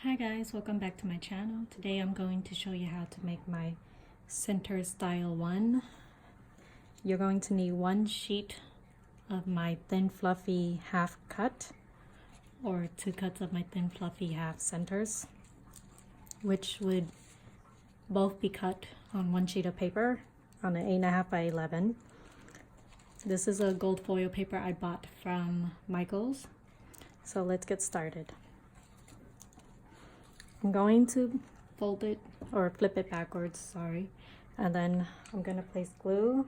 Hi guys, welcome back to my channel. Today I'm going to show you how to make my center style one. You're going to need one sheet of my thin fluffy half cut or 2 cuts of my thin fluffy half centers, which would both be cut on one sheet of paper on an 8.5 by 11. This is a gold foil paper I bought from Michael's. So let's get started. I'm going to fold it or flip it backwards, sorry, and then I'm going to place glue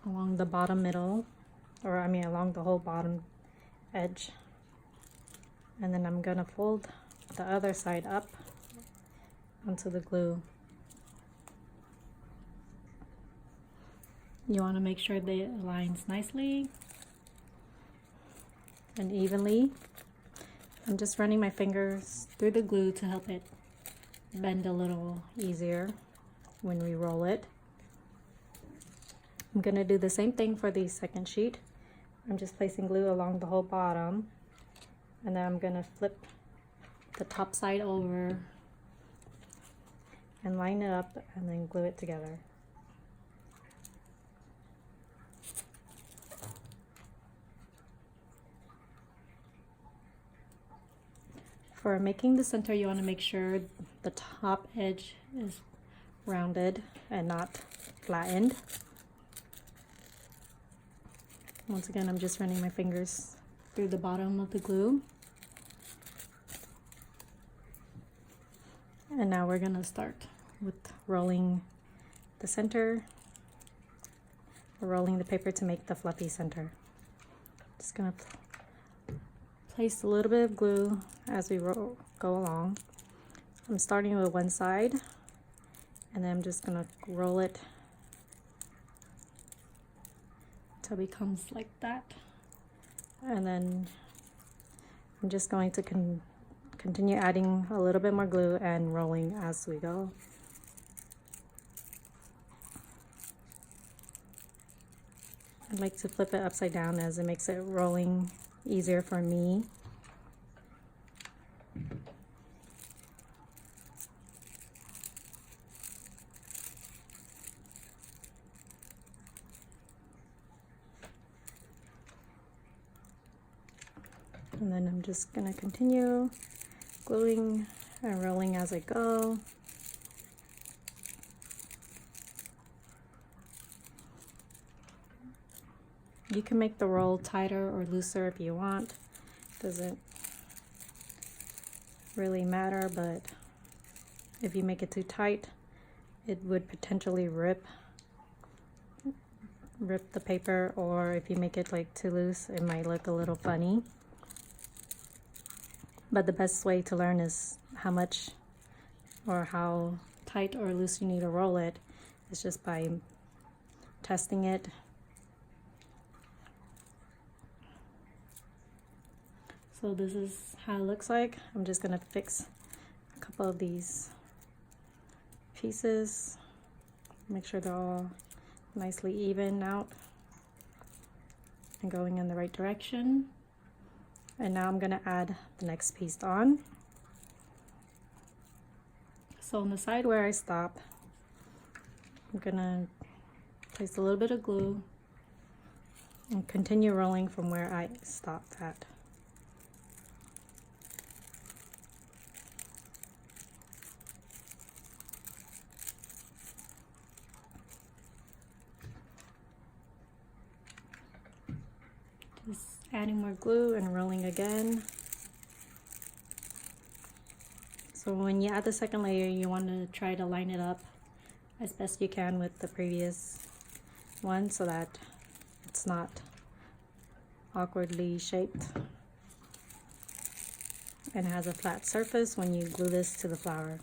along the bottom middle, or I mean along the whole bottom edge, and then I'm going to fold the other side up onto the glue. You want to make sure that it aligns nicely and evenly. I'm just running my fingers through the glue to help it bend a little easier when we roll it. I'm going to do the same thing for the second sheet. I'm just placing glue along the whole bottom, and then I'm going to flip the top side over and line it up and then glue it together. For making the center, you want to make sure the top edge is rounded and not flattened. Once again, I'm just running my fingers through the bottom of the glue. And now we're going to start with rolling the center. We're rolling the paper to make the fluffy center. Just going to place a little bit of glue as we go along. I'm starting with one side, and then I'm just going to roll it till it becomes like that. And then I'm just going to continue adding a little bit more glue and rolling as we go. I like to flip it upside down as it makes it rolling easier for me. And then I'm just going to continue gluing and rolling as I go. You can make the roll tighter or looser if you want. Doesn't really matter, but if you make it too tight, it would potentially rip the paper, or if you make it like too loose, it might look a little funny. But the best way to learn is how much or how tight or loose you need to roll it is just by testing it. So this is how it looks like. I'm just going to fix a couple of these pieces, make sure they're all nicely even out and going in the right direction. And now I'm going to add the next piece on. So on the side where I stop, I'm going to place a little bit of glue and continue rolling from where I stopped at. Just adding more glue and rolling again. So when you add the second layer, you want to try to line it up as best you can with the previous one so that it's not awkwardly shaped and has a flat surface when you glue this to the flower.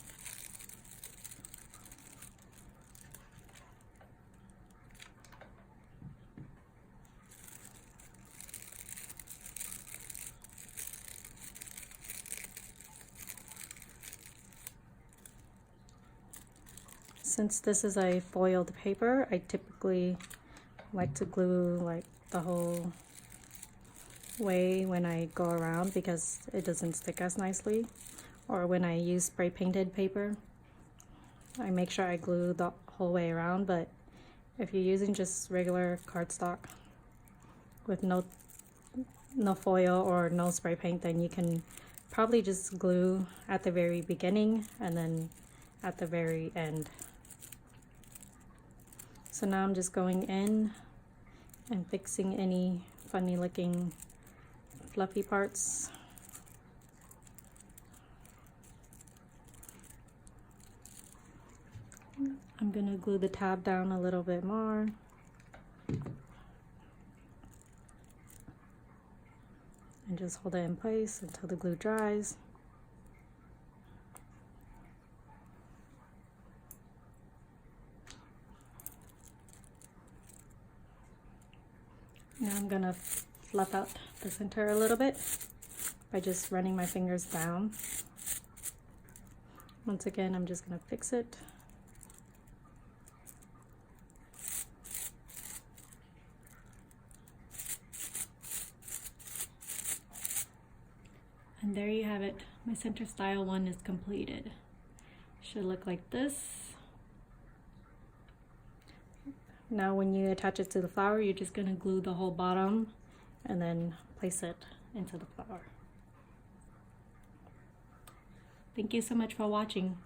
Since this is a foiled paper, I typically like to glue like the whole way when I go around because it doesn't stick as nicely, or when I use spray painted paper I make sure I glue the whole way around. But if you're using just regular cardstock with no foil or no spray paint, then you can probably just glue at the very beginning and then at the very end. So now I'm just going in and fixing any funny looking fluffy parts. I'm gonna glue the tab down a little bit more. And just hold it in place until the glue dries. Now I'm gonna fluff out the center a little bit by just running my fingers down. Once again, I'm just gonna fix it. And there you have it. My center style one is completed. Should look like this. Now when you attach it to the flower, you're just gonna glue the whole bottom and then place it into the flower. Thank you so much for watching.